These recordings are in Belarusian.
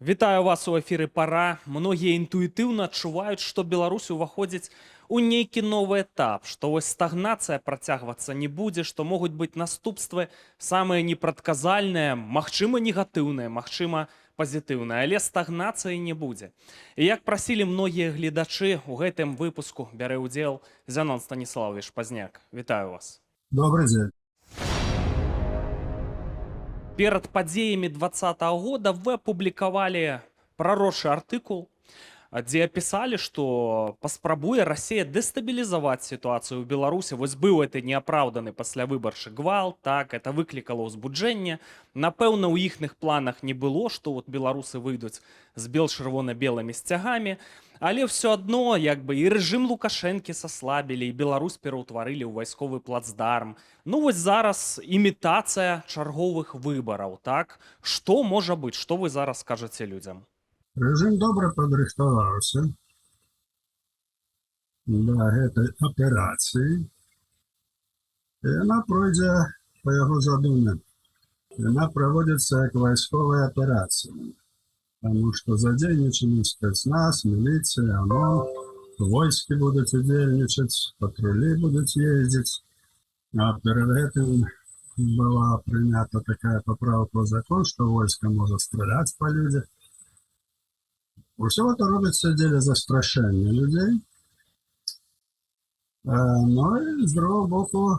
Вітаю вас у эфіры пара. Многія інтуітыўна адчуваюць, што Беларусь уваходзіць у нейкі новы этап, што вось стагнацыя працягвацца не будзе, што могуць быць наступствы самыя непрадказальныя, магчыма негатыўныя, магчыма пазітыўныя, але стагнацыі не будзе. І як прасілі многія гледачы, у гэтым выпуску бярэ ўдзел Зянон Станіславович Пазняк. Вітаю вас. Добрый день. Перад падзеямі 2020 года вы апублікавалі прарочы артыкул, дзе апісалі, што паспрабуе Расія дэстабілізаваць сітуацыю ў Беларусі. Вось быў гэты неапраўданы паслявыбарчы гвалт, так, это выклікала ўзбуджэнне. Напэўна, у іхных планах не было, што вот беларусы выйдуць з бел-чырвона-белымі сцягамі, але ўсё адно як бы і рэжым Лукашэнкі саслабілі, і Беларусь пераўтварылі ў вайсковы плацдарм. Ну вось зараз імітацыя чарговых выбараў, так? Што можа быць? Што вы зараз скажаце людзям? Режим добра падрыхтаваўся да гэтай аперацыі. Яна пройдзе па яго задуме. Яна праводзіцца як вайсковая аперацыя, таму што задзейнічаны спецназ, міліцыя, ОМОН, войскі будуць удзельнічаць, патрулі будуць ездзіць. А перад гэтым была прынята такая паправка ў закон, што войска можа страляць па людзях. Усё это робіцца дзеля застрашэння людзей. Ну і з другого боку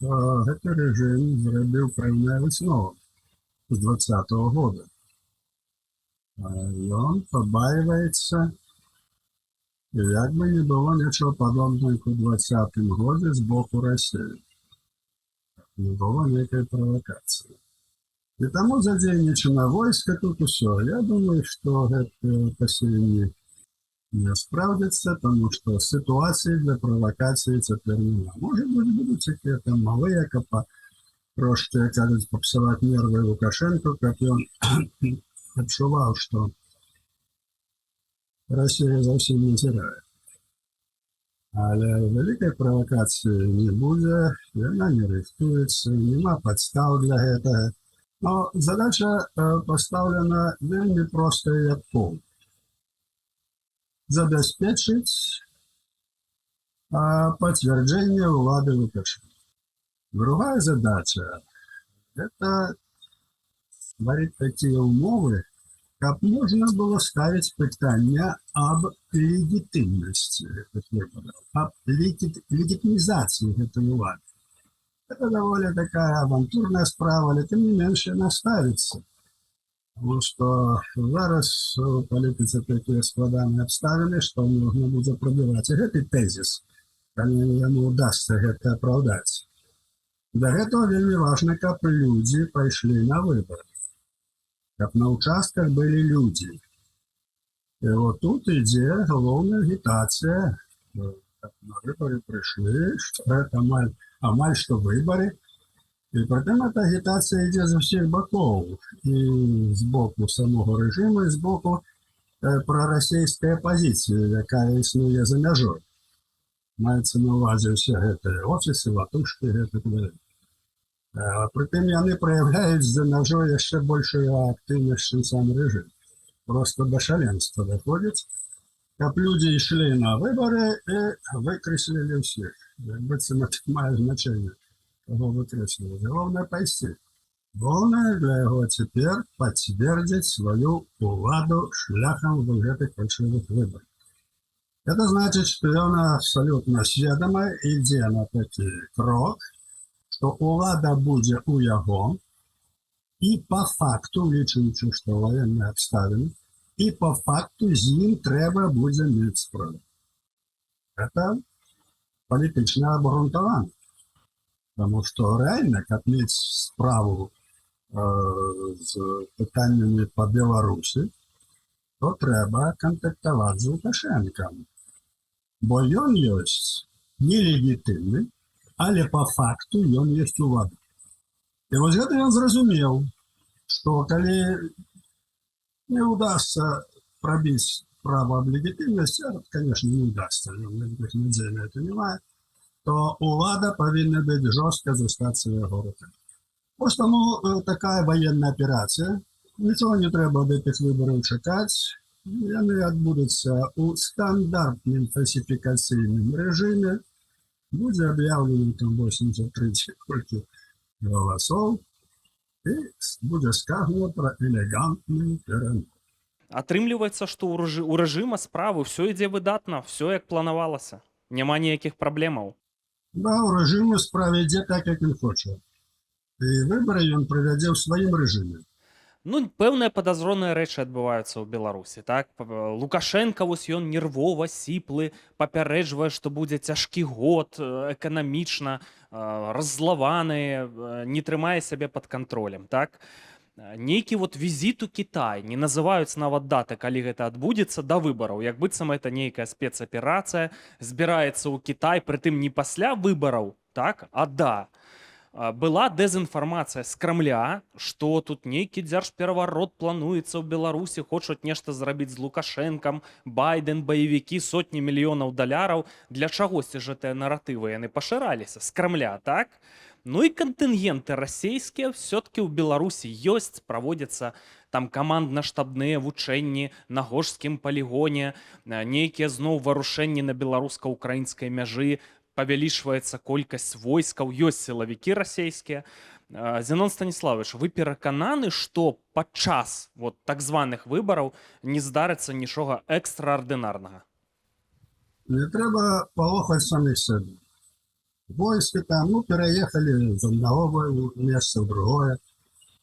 гэты рэжым зрабіў пэўныя высновы з 2020 года. Ён пабаіваецца, як бы не было нічого падобнага у 2020 годзе з боку Расіі. Не было нейкай правакацыі. І таму задзейнічана войска тут усё. Я думаю, што гэтыя пасеянні не спраўдзяцца, таму што сітуацыі для правакацыі цяпер няма. Можа быць, будуць якія там малыя, каб трошкі, як кажуць, папсаваць нервы Лукашэнку, каб ён адчуваў, што Расія заўсім не зірае. Але вялікай правакацыі не будзе, яна не рыхтуецца, няма падстаў для гэтага. Но задача поставлена вельмі простая, як пол. Забеспечить подтверждение улады Лукашенко. Другая задача – это створить такие умовы, как можно было ставить питание об легитимности этих выборов, об легитимизации этой улады. Это довольно такая авантурная справа, але тем не меньше она ставится. Потому что зараз у палітыцы такие складаныя абставіны, што можна будзе пробіваць. І гэты тезіс, калі яму удасся гэта апраўдаць. Для гэтага вельмі важна, каб людзі пайшлі на выборы. Каб на участках былі людзі. І вот тут ідзе галоўная агітацыя. Каб на выборы прыйшлі, што гэта амаль што выборы. І притым эта агітацыя ідзе з усіх бакоў. І з боку самого рэжыму, і з боку прарасійскай апазіцыі, якая існуе за мяжой. Маецца на ўвазе ўсе гэтыя офісы, ватушкі, гэтыя. Притым яны праяўляюць за мяжой яшчэ большую актыўнасць, чым сам рэжым. Просто да шаленства даходзіць. Каб людзі ішлі на выборы і выкрэслілі ўсіх. Як быццам это мае значэнне, каго выкрэсліваць. Главное пайсці. Главное для яго цяпер пацвердзіць сваю уладу шляхам гэтых фальшывых выбораў. Это значит, что он абсолютно сведомо ідзе на такі крок, што улада будзе у яго, і по факту, лічыючы, што военные абставіны, и по факту з ім трэба будзе мець справу. Это палітычна абгрунтавана. Потому что реально, каб мець справу з пытаннямі по Беларусі, то трэба кантактаваць з Лукашэнкам. Бо ён ёсць нелегітымны, але по факту ён ёсць улада. І вось гэта ён зразумеў, што калі не удастся пробить право об легитимности, это, конечно, не удастся, никаких надей на это немає, то улада повинна быть жестко застаться в его руках. Ось тому такая военная операция Нічого не треба ад гэтых выбараў чакаць. Яны адбудуцца ў стандартным фальсіфікацыйным рэжыме. Будзе аб'яўлена там 83 колькі галасоў і будзе сказано пра элегантны перамог. Атрымліваецца, што у рэжыма справы ўсё ідзе выдатна, ўсё як планавалася. Няма ніякіх праблемаў. Да, у рэжыму справе ідзе так, як ён хоча. І выбары ён правядзе ў сваім рэжыме. Ну, пэўныя падазроныя рэчы адбываюцца ў Беларусі, так? Лукашенко, вось ён нервова, сіплы, папярэджвае, што будзе цяжкі год, эканамічна, раззлаваны, не трымае сябе пад кантролем, так? Нейкі вот візіт у Кітай, не называюць нават даты, калі гэта адбудзецца да выбараў, як быццам это нейкая спецаперацыя, збіраецца ў Кітай, прытым не пасля выбараў, так, а да. Была дэзінфармацыя з Крамля, што тут нейкі дзяржпераварот плануецца ў Беларусі, хочуць нешта зрабіць з Лукашэнкам, Байден, баевікі, сотні мільёнаў даляраў. Для чагосьці ж гэтыя наратывы яны пашыраліся з Крамля, так? Ну і кантынгенты расійскія все-таки ў Беларусі ёсць, праводзяцца там камандна-штабныя вучэнні на Гожскім палігоне, нейкія зноў варушэнні на беларуска-украінскай мяжы, павялічваецца колькасць войскаў, ёсць сілавікі расійскія. Зенон Станіславович, вы перакананы, што падчас вот так званых выбараў не здарыцца нічога экстраардынарнага? Не трэба палохаць саміх сябе. Войскі там, пераехалі з аднаго месца ў другое.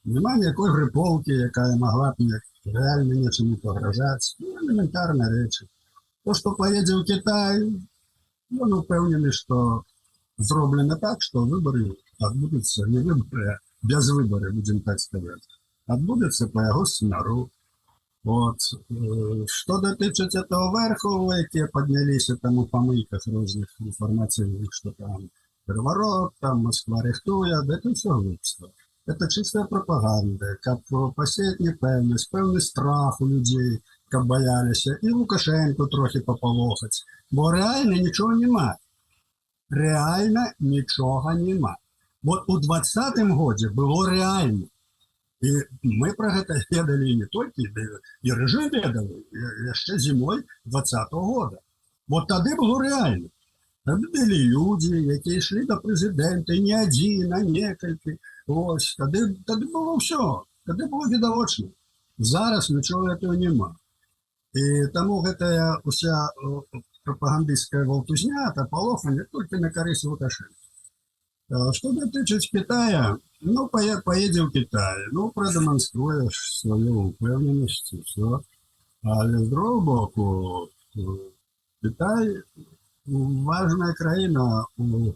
Няма ніякой грыполкі, якая магла б рэальна нечым пагражаць. Элементарныя рэчы. То, што паедзе ў Кітай, ён упэўнены, што зроблена так, што выбары адбудуцца не выбары, а без выбары, будзем так сказаць. Адбудуцца па яго сцэнару. Вот. Што датычыць этого верху, якія падняліся там у памылках розных інфармацыйных, што там пераварот, там Москва рыхтуе, гэта ўсё глупства. Это чистая пропаганда, каб пасеяць непэўнасць, пэўны страх у людзей, каб баяліся, і Лукашенко трохі папалохаць. Бо рэальна нічога няма. Рэальна нічога няма. Вот у 20-м годзе было рэальна. І мы пра гэта ведалі не толькі, і рэжым ведалі, яшчэ зімой 20-го года. Вот тады было рэальна. Тады былі людзі, якія ішлі да прэзідэнта, не адзін, а некалькі. Ось, тады было ўсё, тады было відавочна. Зараз нічога гэтага няма. І таму гэтая ўся прапагандысцкая валтузня, палоханне толькі на карысць Лукашенка. Што датычыць Китая, поедзе ў Кітай, прадэманструе сваю упэўненасць, ўсё. Але з другого боку, Кітай важная краіна у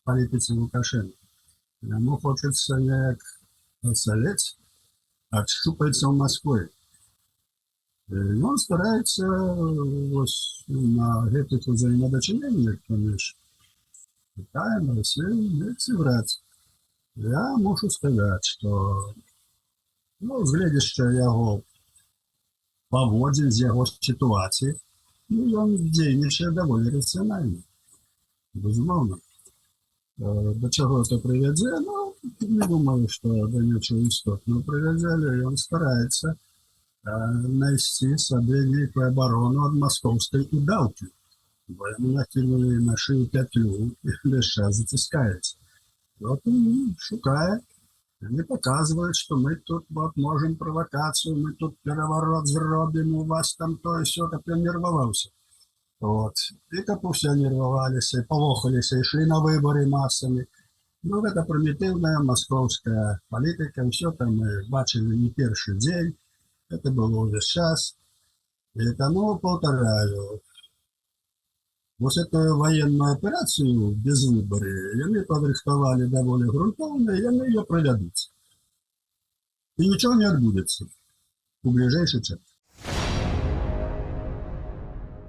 палітыцы Лукашенка. Яму хочацца неяк ацалець, адшчупаецца ў Маскве. Ён стараецца на гэтых узаемадачыненнях паміж Китаем, Россией сыграць. Я мушу сказаць, што з гледзяча яго паводзін, з яго сітуацыі, ён дзейнічае даволі рацыянальна. Безумоўна. Да чаго это прывядзе? Не думаю, што да нечага істотнага прывядзе, але ён стараецца знайсці сабе нейкую абарону ад маскоўскай удаўкі. Бо яны накінулі на шыю пятлю і весь час заціскаюць. Вот он шукае, они показывают, что мы тут вот можем провокацию, мы тут переворот зробим, у вас там то и все, как я нервовался. Вот. И как все нервовались, и полохались, и шли на выборы массами. Это примитивная московская политика, все там мы бачили не первый день, это было уже час. И тому повторяю, вот эту военную операцию без выборы, яны падрыхтавалі даволі грунтоўна, яны ее правядуць. И ничего не адбудзецца у ближайший час.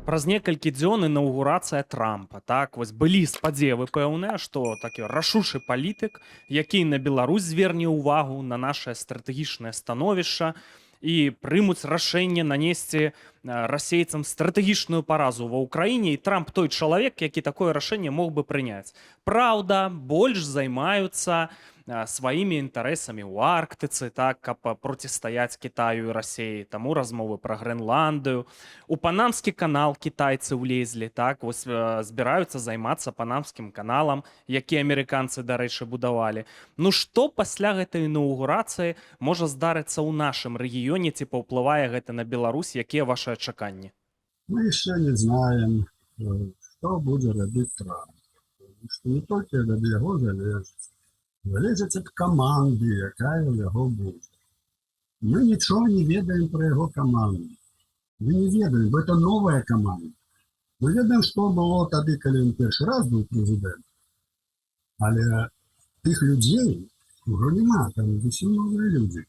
Праз некалькі дзён інаўгурацыя Трампа, так, вось былі спадзевы пэўныя, што такі рашучы палітык, які на Беларусь зверне ўвагу на нашае стратэгічнае становішча і прымуць рашэнне нанесці расейцам стратэгічную паразу ва ўкраіне, і Трамп той чалавек, які такое рашэнне мог бы прыняць. Праўда, больш займаюцца сваімі інтарэсамі ў Арктыцы, так, каб процістаяць Кітаю і Расіі. Таму размовы пра Грэнландыю. У Панамскі канал кітайцы ўлезлі, так, вось збіраюцца займацца Панамскім каналам, які амерыканцы, дарэчы, будавалі. Ну што пасля гэтай інаўгурацыі можа здарыцца ў нашым рэгіёне, ці паўплывае гэта на Беларусь, якія вашыя чаканні? Мы еще не знаем, что будет рабіць Трамп. Потому что не только ад яго залежыць. Залежыць ад каманды, якая ў яго будзе. Мы нічога не ведаем пра яго каманду. Мы не ведаем, бо это новая каманда. Мы ведаем, што было тады, калі ён першы раз быў прэзідэнт. Але тых людзей ужо няма, там зусім новыя людзі.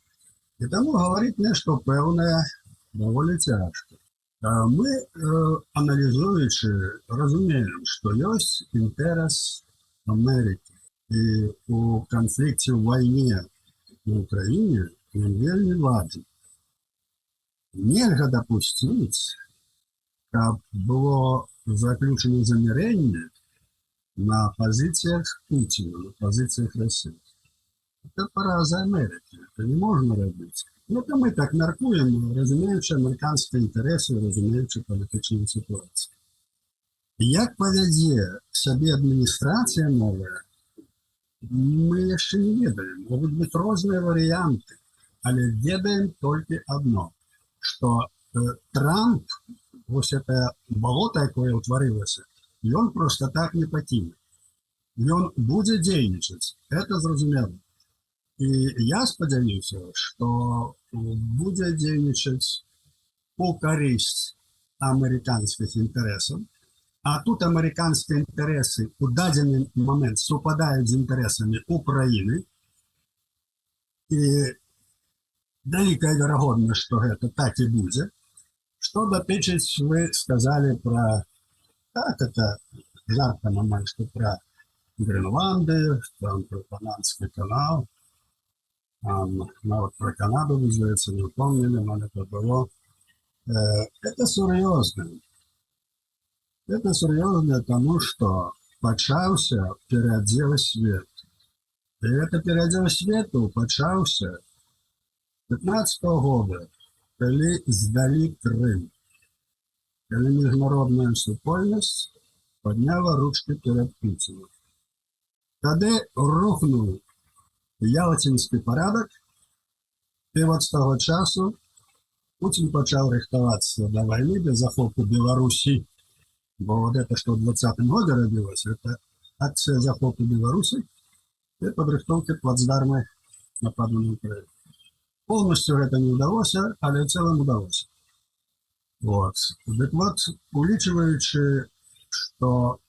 І таму гаварыць нешта пэўнае даволі цяжка. Мы, аналізуючы, разумеем, што ёсць інтэрас Амерыкі. І у канфлікце ў вайне на Украіне ён вельмі важны. Нельга дапусціць, каб было заключено замірэнне на пазіцыях Путіна, на пазіцыях Росіі. Это параза Амерыкі, это не можна рабіць. Ну, то мы так мяркуем, разумеючы амерыканскія інтарэсы, разумеючы палітычную сітуацыю. Як павядзе сябе адміністрацыя новая, мы яшчэ не ведаем. Могуць быць розныя варыянты, але ведаем толькі адно, што Трамп, вось это балота, якое ўтварылася, ён проста так не пакіне. Ён будзе дзейнічаць, это зразумела. І я спадзяюся, што будзе дзейнічаць у карысць амерыканскіх інтарэсаў, а тут амерыканскія інтарэсы у дадзены момент супадаюць з інтарэсамі Украіны. І вялікая верагоднасць, што гэта так і будзе. Што датычыць, вы сказалі пра, так, это жартам амаль што пра Грэнландыю, там пра Панамскі канал, нават пра Канаду, здаецца, не ўпомнілі, але это было. Это сур'ёзна. Это сур'ёзна, таму што пачаўся перадзел свету. І гэта перадзел свету пачаўся 15-го года, калі здалі Крым. Калі міжнародная супольнасць падняла ручкі перад Пуціным. Тады рухнуў ялцінскі парадак, і от з таго часу Путін пачаў рыхтавацца да вайны, да захопу Беларусі. Бо вот это, что в 20-м году рабілася, это акція захопу Беларусі і падрыхтоўкі плацдарма нападу на Украіну. Полностью гэта не ўдалося, але ў цэлым удалося. Вот. Дык вот, улічваючы, што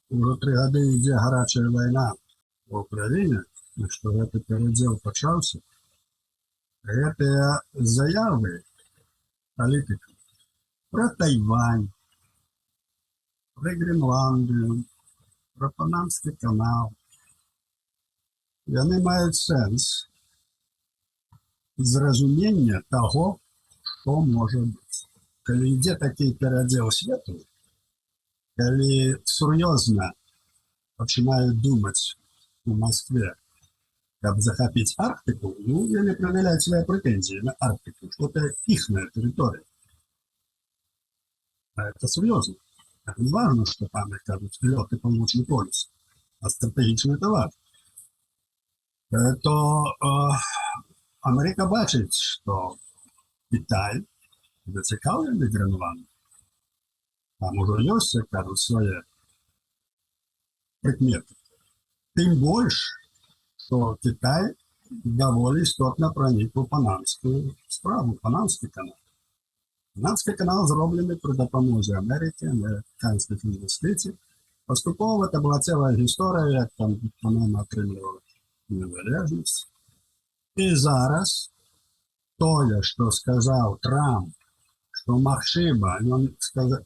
ўжо 3 гады ідзе гарачая вайна ў Украіне, і што гэты перадзел пачаўся, гэтыя заявы палітыкаў пра Тайвань, пра Грэнландыю, пра Панамскі канал, яны маюць сэнс зразумення таго, што можа быць. Калі ідзе такі перадзел свету, калі сур'ёзна пачынаюць думаць у Москве, каб захапіць Арктыку, ну, яны прад'яўляюць свае прэтэнзіі на Арктыку, што это іхная тэрыторыя. А это сур'ёзна. Это не важно, что там, как кажут, лёд и полночный полюс, а стратегічны это важно. То Америка бачыць, што Китай зацікаўлены Грэнландыяй. Там ужо ёсць, як кажуць, свае прыкметы. Тым больш, што Китай даволі істотна пранік у панамскую справу, Панамскі канал. Панамскі канал зроблены пры дапамозе Амерыкі, амерыканскіх інвестыцый. Паступова это была цэлая гісторыя, як там Панама атрымлівала незалежнасць. І зараз тое, што сказаў Трамп, што магчыма, ён сказаў,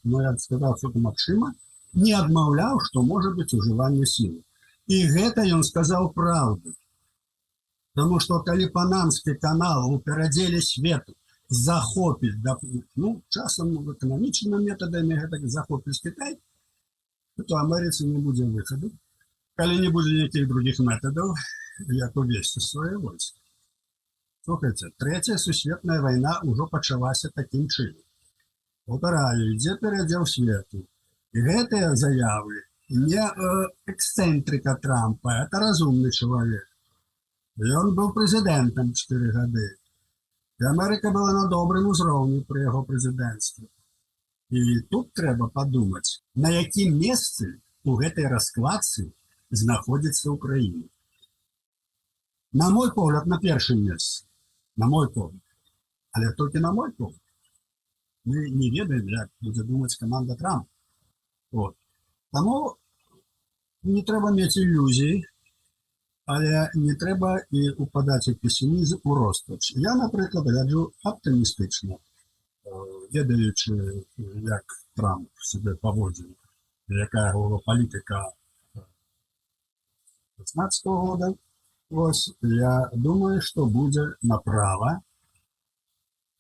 што это магчыма, не адмаўляў, што можа быць ужыванне сілы. І гэта ён сказаў праўду. Таму што калі Панамскі канал у перадзеле свету захопіць, ну, часам эканамічнымі метадамі гэтак захопіць Кітай, то Амерыцы не будзе выхаду, калі не будзе ніякіх другіх метадаў, як увесці свае войскі. Слухайце, Трэцяя сусветная вайна ўжо пачалася такім чынам. Паўтараю, ідзе перадзел свету. І гэтыя заявы не эксцэнтрыка Трампа, это разумны чалавек. Ён быў прэзідэнтам 4 гады. І Амерыка была на добрым узроўні пры яго прэзідэнцтве. І тут трэба падумаць, на якім месцы у гэтай раскладцы знаходзіцца Украіна. На мой погляд, на першым месцы. На мой погляд. Але толькі на мой погляд. Мы не ведаем, як будзе думаць каманда Трампа. Вот. Таму не трэба мець ілюзій, але не трэба і упадаць у песімізм, у роскач. Я, напрыклад, гляджу аптымістычна, ведаючы, як Трамп себе паводзіў, якая яго палітыка 2016 года. Ось, я думаю, што будзе направа,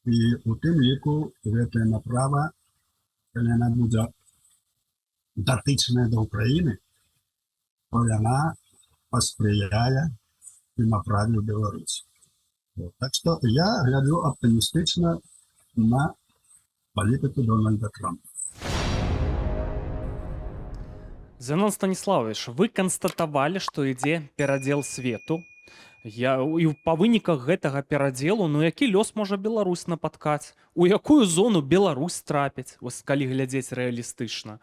і у тым ліку гэтая направа, калі яна будзе датычная да Украіны, то яна паспрыяе і направе Беларусі. Вот. Так што я гляджу аптымістычна на палітыку Дональда Трампа. Зенон Станіславович, вы канстатавалі, што ідзе перадзел свету. І па выніках гэтага перадзелу, ну які лёс можа Беларусь напаткаць? У якую зону Беларусь трапіць, вось калі глядзець рэалістычна?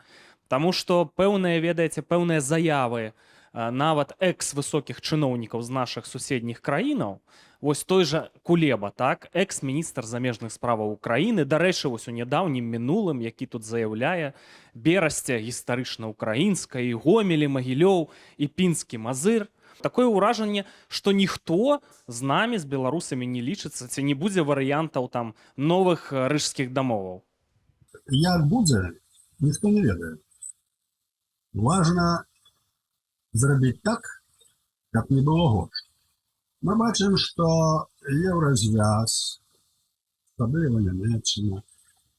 Таму што пэўныя, ведаеце, пэўныя заявы нават экс-высокіх чыноўнікаў з нашых суседніх краінаў, вось той жа Кулеба, так, экс-міністр замежных справаў Украіны, дарэчы, вось у нядаўнім мінулым, які тут заяўляе, Берасця гістарычна-украінская, і Гомелі, Магілёў, і Пінскі Мазыр. Такое ўражанне, што ніхто з намі, з беларусамі не лічыцца, ці не будзе варыянтаў там новых рыжскіх дамоваў. Як будзе, ніхто не ведае. Важна зрабіць так, каб не было горш. Мы бачым, што Еўразвяз, асабліва Нямецчына,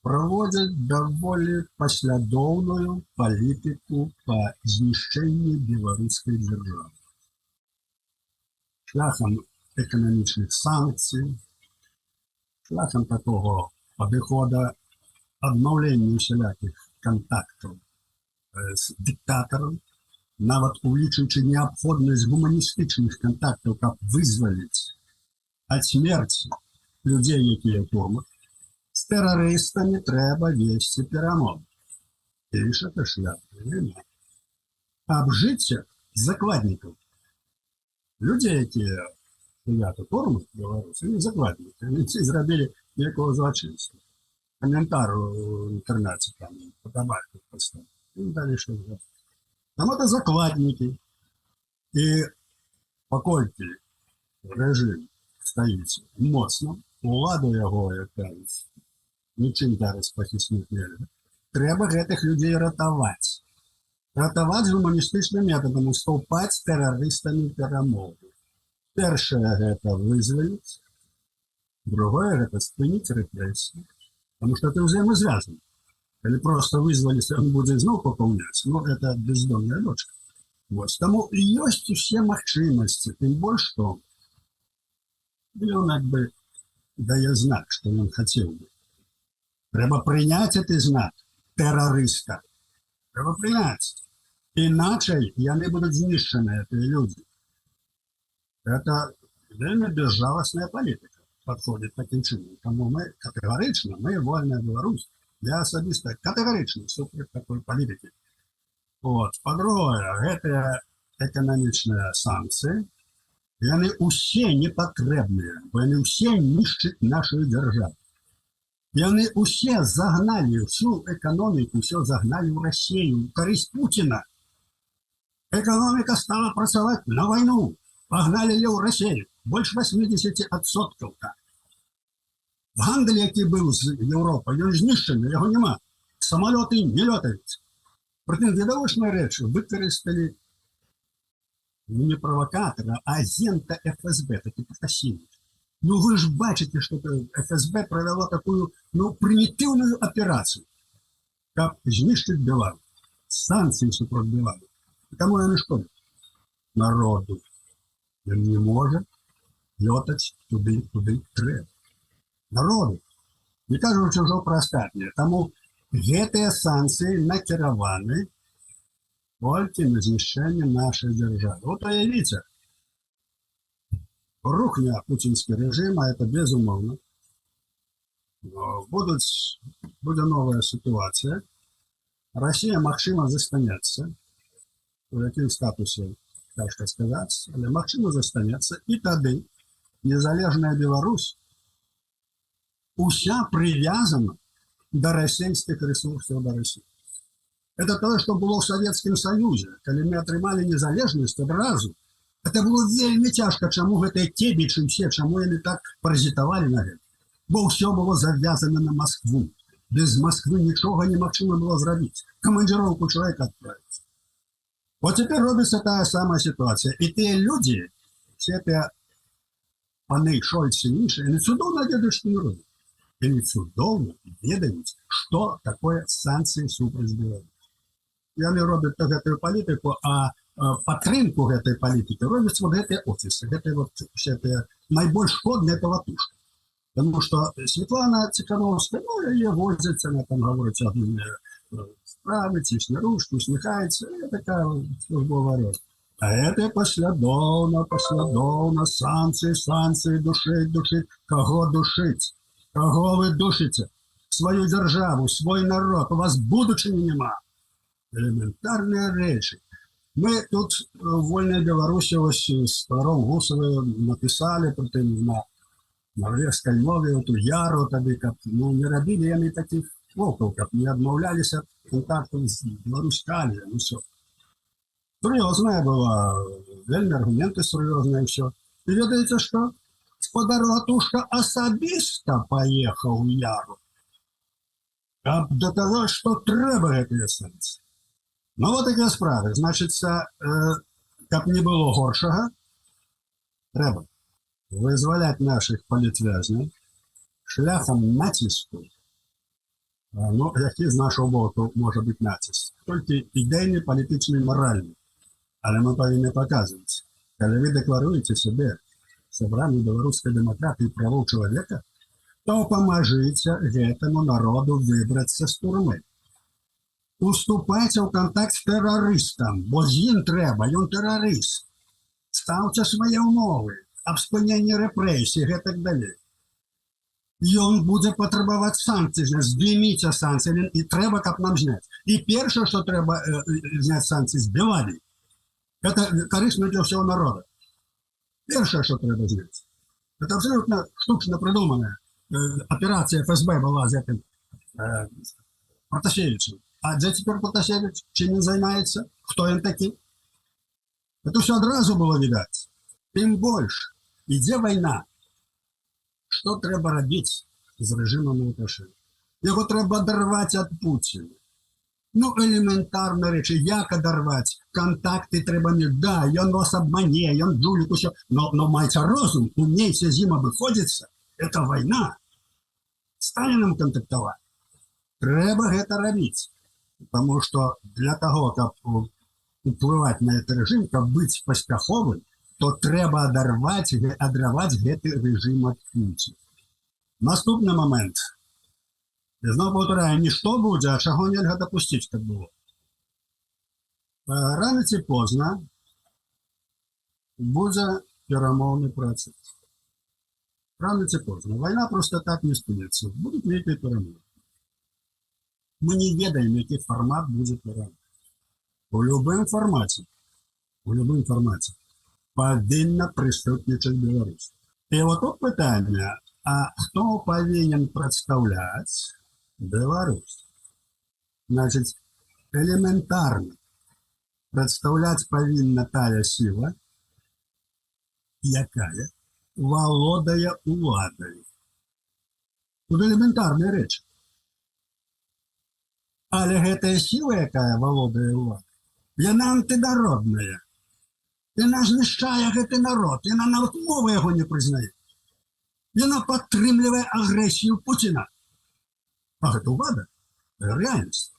праводзяць даволі паслядоўную палітыку па знішчэнні беларускай дзяржавы. Шляхам эканамічных санкцый, шляхам такого падыхода адмаўлення усялякіх кантактаў з дыктатарам, нават улічыўшы неабходнасць гуманістычных кантактаў, каб вызваліць ад смерці людзей, якія ў турмах. З тэрарыстамі трэба весці перамовы. Іншага шляху няма. Аб жыццях закладнікаў. Людзі, якія сядзяць у турмах беларусы, не закладнікі, яны зрабілі ніякого злачынства. Каментар у інтэрнаце там падабальных паставіў. І далі што зрабіць. Там это закладнікі. І паколькі рэжым стаіць моцна, уладу яго, як кажуць, нічым зараз пахіснуць нельга, трэба гэтых людзей ратаваць. Ратаваць гуманістычным метадам, уступаць з тэрарыстамі перамовы. Першае гэта вызваліць, другое гэта спыніць рэпрэсіі, таму што это ўзаемазвязана. Калі проста вызваліць, он будзе зноў папаўняць, ну, это бездомная дочка. Вось, таму ёсць усе магчымасці, тым больш, што ён як бы дае знак, што ён хацеў бы. Трэба прыняць гэты знак тэрарыста. Трэба прыняць. Іначай яны будуць знішчаны, гэтыя людзі. Это вельмі безжаласная палітыка падходзіць такім чынам. Таму мы катэгарычна, мы вольная Беларусь, я асабіста катэгарычна супраць такой палітыкі. Вот. Па-другое, гэтыя эканамічныя санкцыі, яны ўсе непатрэбныя, бо яны ўсе нішчаць нашу дзяржаву. Яны ўсе загналі, всю эканоміку, ўсё загналі ў Расію, ў карысць Пуціна. Эканоміка стала працаваць на вайну, пагналі яе ў Расію, больш 80%. Гандаль, які быў з Еўропай, ён знішчаны, яго няма. Самалёты не лётаюць. Прытым відавочная рэч, выкарысталі не правакатара, а агента ФСБ, такі прафесійны. Ну вы ж бачите, что ФСБ провело такую, ну, примитивную операцию, как знищить Беларусь, санкции супротив Беларусь. Кому они шкодят? Народу. Він не може льотати туди, куди треба. Народу. Не кажучи ўжо пра астатнія. Таму гэтыя санкцыі накіраваны толькі на знішчэнне нашай дзяржавы. Вот уявіце, рухне путінський режим, а это безумовно. Буде новая ситуація. Россия, магчыма, застанецца. У якім статусе, цяжка сказаць, але магчыма застанецца. І тады незалежная Беларусь уся привязана до российских ресурсов, до России. Это то, что было в Советском Союзе, когда мы отрымали незалежность одразу. Это было вельми тяжко, чему гэтыя тебічы все, чему они так паразитовали на гэта. Бо все было завязано на Москву. Без Москвы ничего немагчыма было зрабіць. Командировку человека отправить. Вот теперь робится та самая ситуация. И те люди, все те паны Шольц и іншыя, они цудоўна ведаюць, што не робяць. Они цудоўна ведаюць, что такое санкции супраць Беларуси. Яны робят гэтую политику, а падтрымку гэтай политики робяць вот гэтыя офисы, гэтыя вот все наибольш шкодныя колотушки. Потому что Светлана Цикановская, ну, ее возится, она там говорит одними справы, ціснярушку, усміхається, і така службова роль. А это послідовно, санкції, душить. Кого душить? Кого ви душите? Свою державу, свой народ. У вас будучини нема. Элементарные речи. Мы тут в Вольной Беларуси с Павлом Гусовым написали на норвежской мове эту яру, тады, как, ну, не робили яны таких волков, как не отмовлялись от контактов с Беларусками, ну все. Серьезная была, вельми аргументы серьезные, все. И ведаете что? Господар Латушка особисто поехал в Яру, каб доказать, что треба гэтыя санкції. Ну вот такая справа. Значит, каб не было горшага, треба вызволять наших політв'язнів шляхом натиску. Ну, який з нашого боку може бути натиск? Тільки ідейний, політичний, моральний. Але ми повинні показувати, коли ви декларуєте себе собранию белорусской демократии и правов человека, то поможите этому народу выбраться с тюрьмы. Уступайте в контакт с террористом, бо їм треба, ён террорист. Ставьте свои умовы, об спыненні репрессий и так далее. Ён буде потребовать санкций, здійміться санкції, і треба, каб нам зняти. І перше, що треба зняти санкції з Білорусі, це корисно для всього народу. Перше, що треба зняти. Це абсолютно штучно придумана операція ФСБ була з цим Протасевичем. А де тепер Протасевич? Чим він займається? Хто він такий? Це все одразу було видать. Тим більше, іде війна. Що треба робити з режимом Лукашенка? Його треба оторвати від Путіна. Ну, елементарні речі, як оторвати? Контакти треба не, да, ён вас обмане, ён жулик, усё. Но майте розум, умейте з ним обиходиться. Это война. Сталином контактовать. Треба гэта робить. Потому что для того, как уплывать на этот режим, как быть поспяховым, то треба адрваць гэты режим от Путіна. Наступний момент. Я знову повторяю, не що буде, а чого нельга допустити, як було. Рано чи поздно буде перемовний процес. Рано чи поздно. Війна просто так не спиниться. Будуть некие перемови. Ми не ведаємо, який формат буде перемови. У будь-якому форматі повинна присутнічати Білорусь. І от тут питання, а хто повинен представляти Беларусь? Значить, елементарно представляти повинна тая сила, яка володає уладою. Тут елементарні речі. Але гэтая сила, яка володає уладою, яна антинародная. Яна знішчае гэты народ, яна нават мовы яго не прызнае. Яна падтрымлівае агрэсію Пуціна. А гэта ўлада, рэальнасць.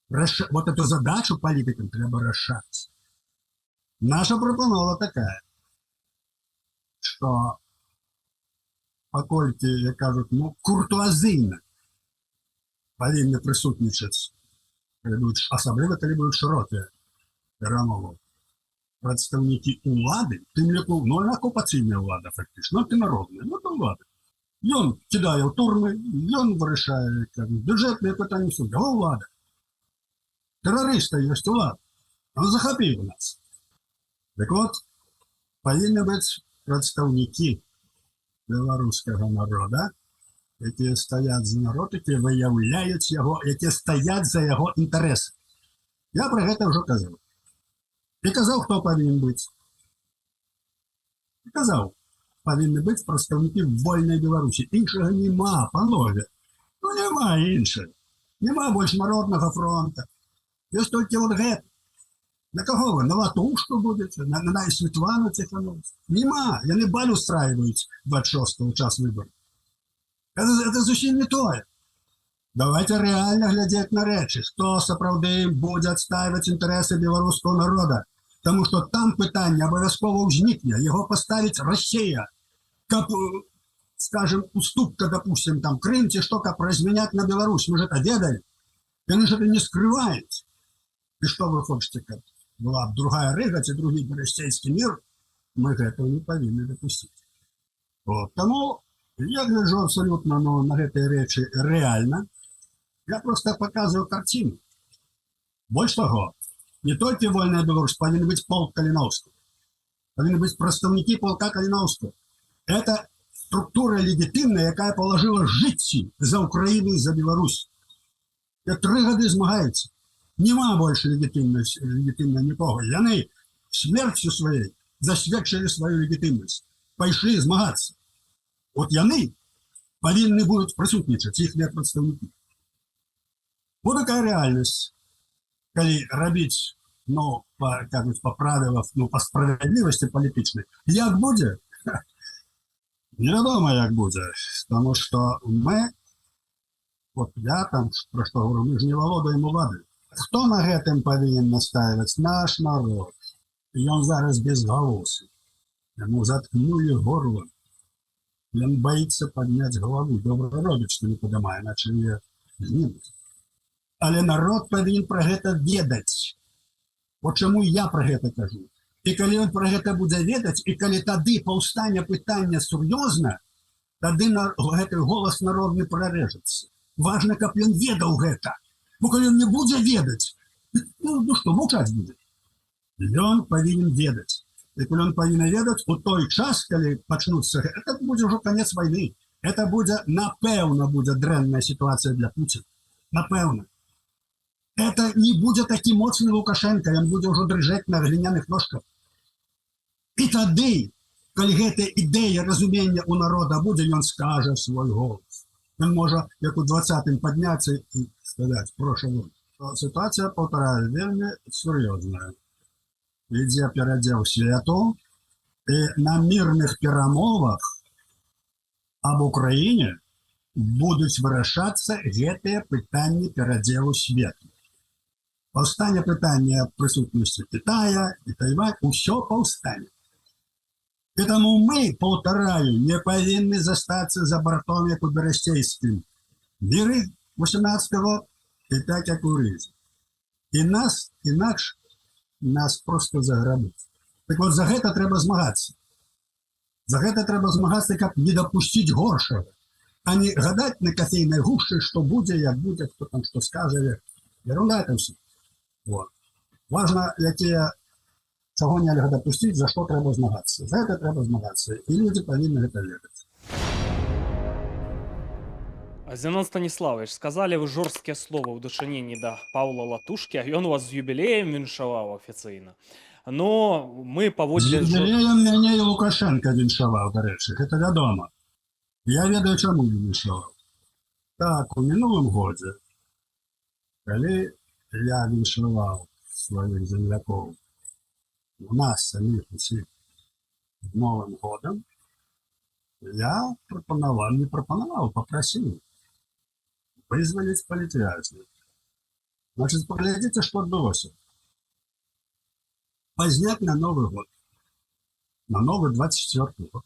Вот эту задачу палітыкам трэба рашаць. Наша прапанова такая, што паколькі, як кажуць, куртуазійна павінны прысутнічаць, асабліва калі будуць шырокія перамовы, прадстаўнікі ўлады, тым ліку, акупацыйная ўлада фактычна, антынародная, это ўлада. Ён кідае ў турмы, ён вырашае бюджэтныя пытанні, ўсё, яго ўлада. Тэрарыста ёсць улада, он захапіў нас. Так вот, павінны быць прадстаўнікі беларускага народа, якія стаяць за народ, якія выяўляюць яго, якія стаяць за яго інтарэсы. Я пра гэта ўжо казаў. І казаў, хто павінен быць. І казаў, павінны быць прадстаўнікі вольнай Беларусі. Іншага няма, панове. Няма іншага. Няма больш народнага фронта. Ёсць толькі вот гэта. На каго вы? На Латушку будете? На Светлану Тихановскую? Нема. Яны баль устраиваюць 26-го час выборов. Это зусім не тое. Давайте реально глядзець на рэчы, хто сапраўды будзе адстаиваць інтарэсы беларускага народа. Потому что там пытанне абавязкова ўзнікне, яго поставіць Россия. Каб, скажем, уступка, допустим, там Крым ці што, каб разменять на Беларусь. Мы же это ведали. Яны же это не скрываюць. И что вы хотите, как была б другая Рыга, ці другі берасцейскі мир, мы гэтага не павінны допустить. Вот. Тому я гляжу абсолютно на гэтыя рэчы реально. Я просто показываю картину. Больше того, не только вольная Беларусь, повинен быть полк Калиновского. Повинны быть представники полка Калиновского. Это структура легитимная, якая положила жыцці за Украину и за Беларусь. Я 3 годы змагаюцца. Нема больше легитимна нікого. Яны смерцю своей засведчили свою легитимность. Пайшли змагацца. Вот яны повинны будут присутнічаць, іхныя прадстаўнікі. Вот такая реальность. Калі рабіць, по правилам, по справедливости политичной, як будзе? Невядома, як будзе. Потому что мы, вот я там, про что говорю, мы же не володаем уладой. Хто на гэтым павінен настаивать? Наш народ. И он зараз безголосый. Ему заткнули горло. И он боится поднять голову. Добро робіць, что не поднимая, иначе не гнуть. Але народ павінен про гэта ведаць. Вот чаму я про гэта кажу. І калі он про гэта будзе ведаць, і калі тады паўстане пытання сур'ёзна, тады гэты голас народны прарэжацца. Важна, каб ён ведаў гэта. Бо калі он не будзе ведаць, што, маўчаць будзе. Ён павінен ведаць. І калі он павінен ведаць, у той час, калі пачнуцца, это будзе ўжо канец вайны. Это будзе, напэўна, будзе дрэнная сітуацыя для Пуціна. Напэўна. Это не будет таки моцны Лукашенко, он будет уже дрыжаць на глиняных ножках. И тады, калі гэтая ідэя разумення у народа будзе, ён скажа свой голос. Он можа, як у 20-м, подняться и сказать, прошу вас. Ситуация, повторяю, вельми серьезная. Ідзе перадзел свету, и на мирных перамовах об Украине будуць вырашацца гэтыя пытанні перадзелу свету. Паўстане пытанне аб прысутнасці Китая и Тайвань, усё паўстане. И тому мы, повторяю, не павінны застацца за бортом, як у берасцейскім міры 18-го, и так, як у Рызі. И нас, інакш, нас просто заграбуць. Так вот, за гэта трэба змагацца. За гэта трэба змагацца, каб не дапусціць горшага, а не гадаць на кофейной гушчы, што будзе, як будзе, хто там што скажа. Ерунда это все. Вот. Важно, якія, чаго нельга дапусціць, за што трэба змагацца. За гэта трэба змагацца. І людзі павінны гэта ведаць. Зенон Станіславович, сказали вы жорсткія словы ў дачыненні да Паўла Латушкі, а ён вас з юбілеем віншаваў афіцыйна. Но мы паводле... З юбілеем мяне і Лукашенко віншаваў, да рэчы, гэта вядома. Я ведаю, чаму не віншаваў. Так, у мінулым годзе, калі я віншаваў сваіх землякоў, у нас самих усіх з Новым годом, Я прапанаваў, не прапанаваў, папрасіў вызваліць палітвязня. Значит, поглядите, что отбылося. Поздняк на Новый год, на новый 24 год,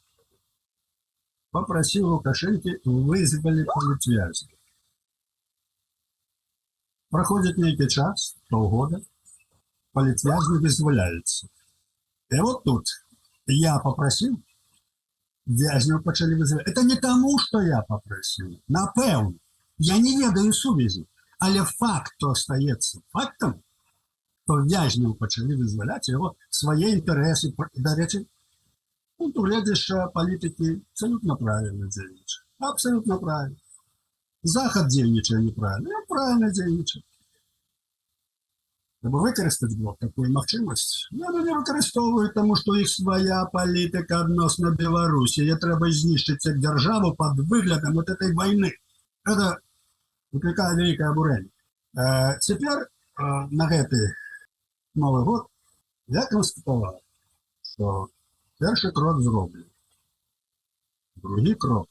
попросил Лукашенко вызвали палітвязня. Проходит некий час, полгода, палітвязні вызволяются. И вот тут я попросил, вязнів почали вызывать. Это не тому, что я попросил. Напевно. Я не ведаю сувязі. Але факт, то остается фактом, то вязнів почали визволяти його свої інтереси. До речі, тут глядиш, політики абсолютно правильно діють. Абсолютно правильно. Захід діючи неправильно, я правильно діючи. Треба використати було таку можливість. Вони не використовують, тому що їх своя політика відносно Білорусі. Її треба знищити державу під виглядом от цієї війни. Це викликає велике обурення. Тепер на гэты Новый год я констатував, що перший крок зроблений. Другий крок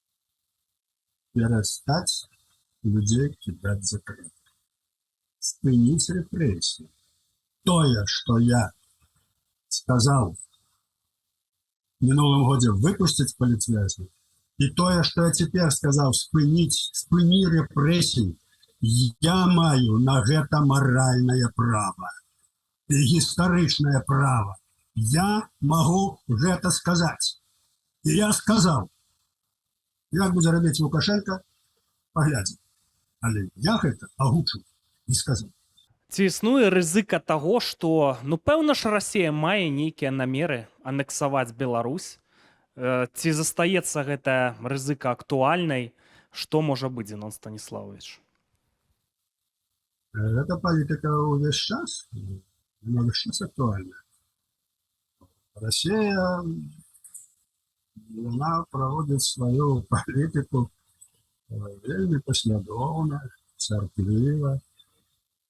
– перестати людей кидати за край. Спинить репрессии. То, что я сказал в минулом году выпустить політв'язнів, и то, что я теперь сказал спини репрессии, я маю на это моральное право и историчное право. Я могу это сказать. И я сказал. Як буде робити Лукашенко, поглядим. Але я это агучу і сказав. Ці існуе рызыка таго, што ну пэўна ж Расія мае нейкія намеры анексаваць Беларусь. Ці застаецца гэта рызыка актуальнай? Што можа быць, Зенон Станіславович? Эта политика увесь час, она весь час актуальна. Россия, она проводит свою политику вельми послідовно, цярпліва.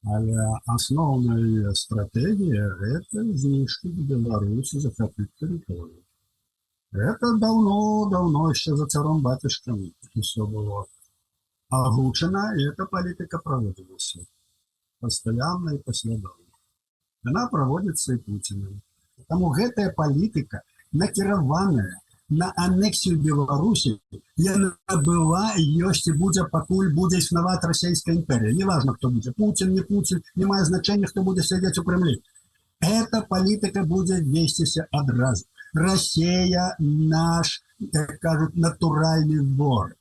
Але основная ее стратегия – это знищить Беларусь и захопить территорию. Это давно еще за царом-батюшком все было озвучено, и эта политика проводилась постоянно и последовательно. Она проводится и Путиным. Потому эта политика, накерованная на аннексию Беларуси, яна была и ёсць и будет, покуль будет існаваць Российская империя. Неважно, кто будет, Путин, не Путин, не имеет значения, кто будет сидеть у Кремля. Эта политика будет вестися одразу. Россия наш, как кажут, натуральный вор.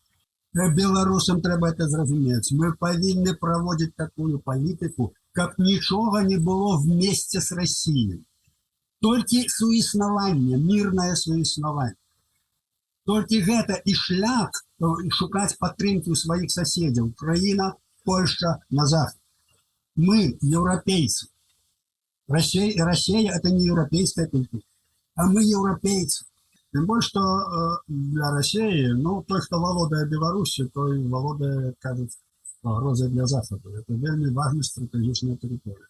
Белорусам треба это зразумець. Мы повинны проводить такую политику, как ничего не было вместе с Россией. Только суіснаванне, мирное суіснаванне. Только гэта і шлях шукаць падтрымкі ў сваіх соседей. Украина, Польша, на Захад. Мы европейцы. Россия это не европейская культура, а мы европейцы. Тем более, что для России, ну, той, кто володает Беларусью, той володает, кажется, угрозой для Запада. Это вельми важная стратегічная территория.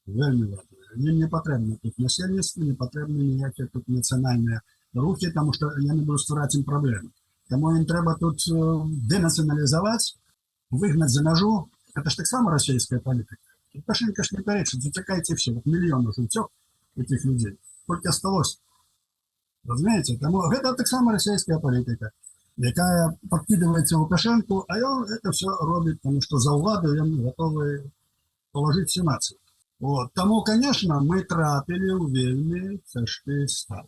Вельми важная. Им не потрібно тут насельництво, не потрібно ніякі тут національні рухи, тому що я не буду створати їм проблеми. Тому їм треба тут денаціоналізувати, вигнати за межу. Це ж так само російська політика. Лукашенко ж не перечить, затікайте все, вот мільйон уже утек этих людей. Сколько осталось. Розумієте? Тому це так само російська політика, яка підкидується Лукашенку, а він це все робить, тому що за владу він готовий положити всю націю. Вот. Тому, конечно, мы трапили у вельми цяжкі стан.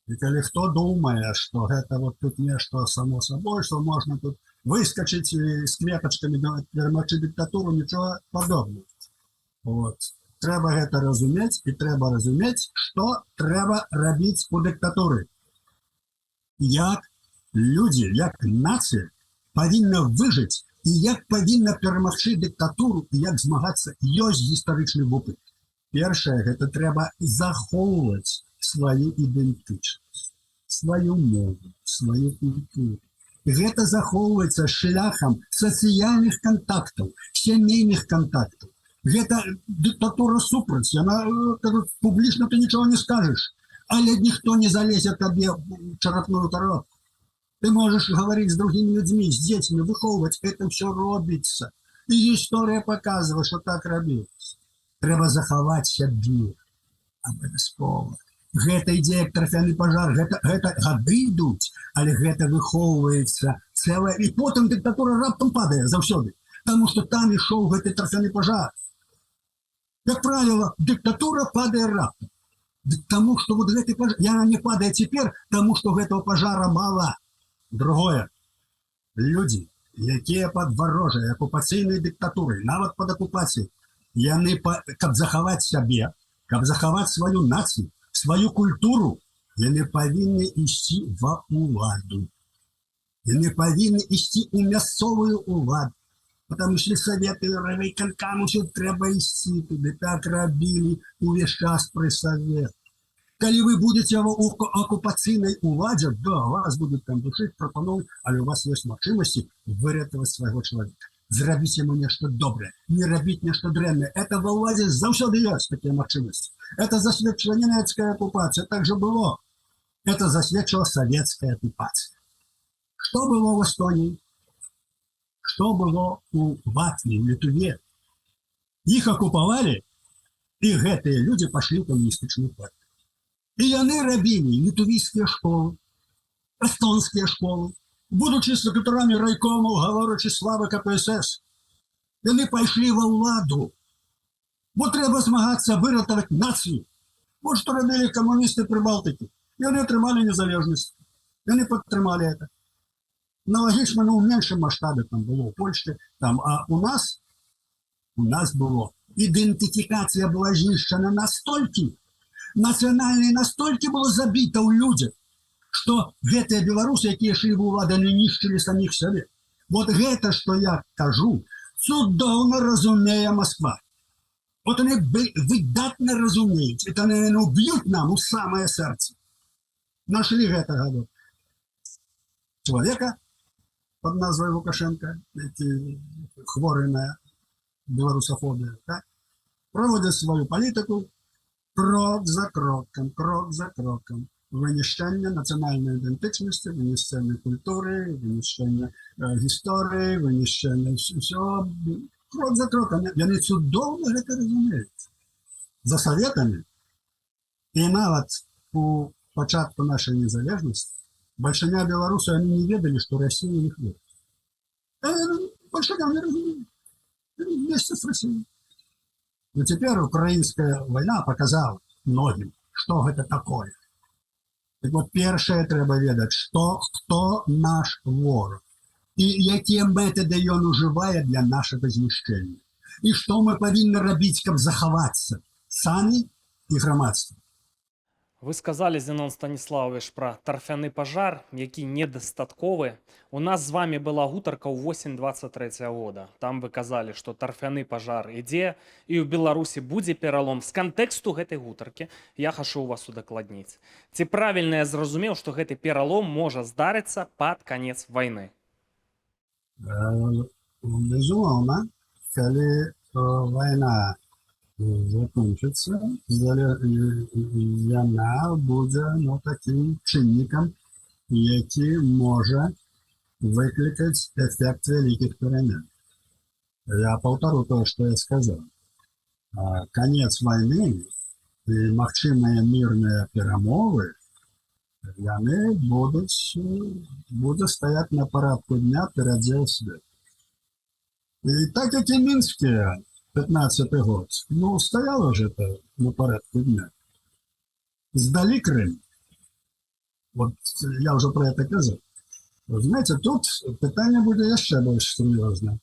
И коли кто думает, что это вот тут нечто само собой, что можно тут выскочить с кветочками, перемочить диктатуру, ничего подобного. Вот. Треба это разуметь, и треба разуметь, что треба робить у диктатуры. Як люди, як нація повинна выжить, і як повинна перемогти диктатуру, і як змагатися, ёсць гістарычны вопыт. Першае, гэта трэба захоўваць свою ідэнтычнасць, сваю мову, сваю культуру. Гэта захоўваецца шляхам сацыяльных контактаў, сямейных контактаў. Гэта диктатура супраць, яна, публічна ты нічого не скажеш. але ніхто не залезе табе в чарапную коробку. Ты можешь говорить с другими людьми, с детьми, выховывать, это все робится. И история показывает, что так робилось. Треба заховать сябе. Абавязкова. Гэта ідзе як тарфяны пажар, гэта гады ідуць, але гэта выхоўваецца цэлая, і потым дыктатура раптам падае заўсёды, таму што там ішоў гэты тарфяны пажар. Як правіла, дыктатура падае раптам. Таму што вот гэты пажар, яна не падае цяпер, таму што гэтага пажара мала. Другое. Людзі, якія пад варожай акупацыйнай дыктатурай, нават пад акупацыяй, яны, каб захаваць сябе, каб захаваць сваю нацыю, сваю культуру, яны павінны ісці ва ўладу. Яны павінны ісці ў мясцовую ўладу. Потому что советы, райканкам, усё трэба ісці туды. Так рабілі увесь час пры савет. Калі вы будете в оккупацыйнай уладзе, да, вас будут там душить, прапановаць, але у вас ёсць магчымасці выратаваць свайго чалавека. Зрабіць яму нешта добрае, не рабіць нешта дрэннае. Это ва ўладзе заўсёды ёсць такія магчымасці. Это засведчыла нямецкая оккупацыя, так же было. Это засведчыла советская оккупацыя. Что было в Эстонии? Что было у Латвии, в Литве? Их оккупавалі, і гэтыя людзі пашлі ў камуністычную партию. І яны рабілі літвійскія школы, эстонскія школы, будучи секретарами райкомов, говорячи слави КПСС. Яны пайшлі ва ўладу. Бо трэба змагацца выратаваць нацыю. Вот што рабілі камуністы Прыбалтыкі. Яны атрымалі незалежнасць. Яны падтрымалі это. Аналагічна, ну, в меншым маштабе там было ў Польшчы, там, а у нас было. Ідэнтыфікацыя была знішчана настолькі, нацыянальнай настолькі было забіта ў людзях, што гэтыя беларусы, якія ішлі ва ўладу, не нішчылі саміх сябе. Вот гэта, што я кажу, цудоўна разумее Москва. Вот они выдатна разумеюць. Это они убьют нам у самое сердце. Нашли гэтага человека под назвой Лукашенко, эти хворые на белорусофобию, да? Проводят свою политику крок за кроком. Винищення національної ідентичності, винищення культури, винищення історії, винищення всього. Крок за кроком. Вони чудово це розуміють. За Советами і навіть у початку нашої незалежності большиня білорусів вони не ведали, що Росія їх вірить. Большиня не розуміють. Вместе з Росією. Но теперь украинская война показала многим, что это такое. Так вот, першае трэба ведаць, хто наш ворог і якія методы ён ужывае для нашага знішчэння. І што мы павінны рабіць, каб захавацца самі і грамадства. Вы сказали, Зенон Станіславович, про торфяны пожар, які недастатковы. У нас з вами была гутарка ў восень 23 года. Там вы казалі, што торфяны пожар ідзе, і ў Беларусі будзе пералом. З кантэксту гэтай гутаркі я хашу у вас удакладніць. Ці правільна я зразумеў, што гэты пералом можа здарыцца пад канец вайны? Безумоўна, калі вайна закончится, яна будзе таким чыннікам, які можа выкликать эффект великих перемен. Я повторю то, что я сказал. Конец войны и магчымыя мирные перамовы, яны будут стоять на порядку дня перед свет. И так как и Минские 15-й год, ну, стояло же это на порядку дня. Сдали Крым. Вот я уже про это сказал. Знаете, тут питання буде яшчэ больш сур'ёзна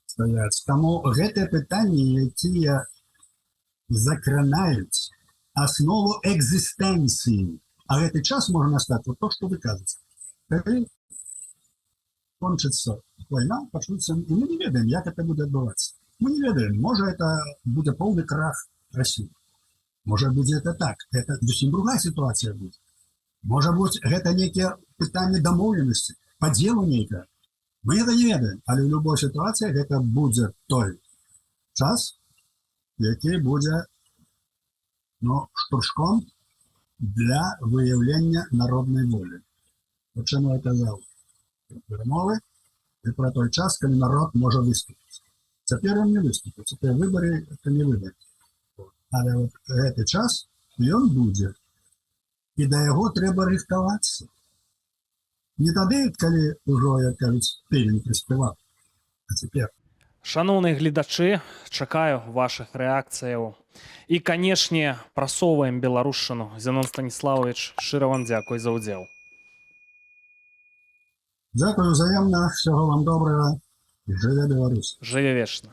стаяць. Таму гэтыя пытанні, якія закранаюць аснову экзістэнцыі. А гэты час можа настаць вот то, што вы кажаце. Калі кончыцца вайна, пачнуцца, і мы не ведаем, як это будзе адбывацца. Мы не ведаем, можа это будзе поўны крах России. Можа будзе это так. Это зусім другая ситуация будет. Можа быць, гэта некие пытанні дамоўленасці, падзелу нейкага. Мы это не ведаем, але в любой ситуации гэта будзе той час, які будзе, ну, штуршком для виявлення народної волі. О чому я казав? Про перемови і про той час, коли народ може виступити. Тепер він не виступить, тепер вибори – це не вибори. Але от цей час, він буде. І до його треба рихтуватися. Не тоді, коли вже, як кажуть, півень приспівав, а тепер. Шановні глядачі, чекаю ваших реакцій. І, звісно, просовуємо Білорусщину. Зенон Станіславович, щиро вам дякую за уділ. Дякую взаємно, всього вам доброго. Живе Білорусь! Живе вічно.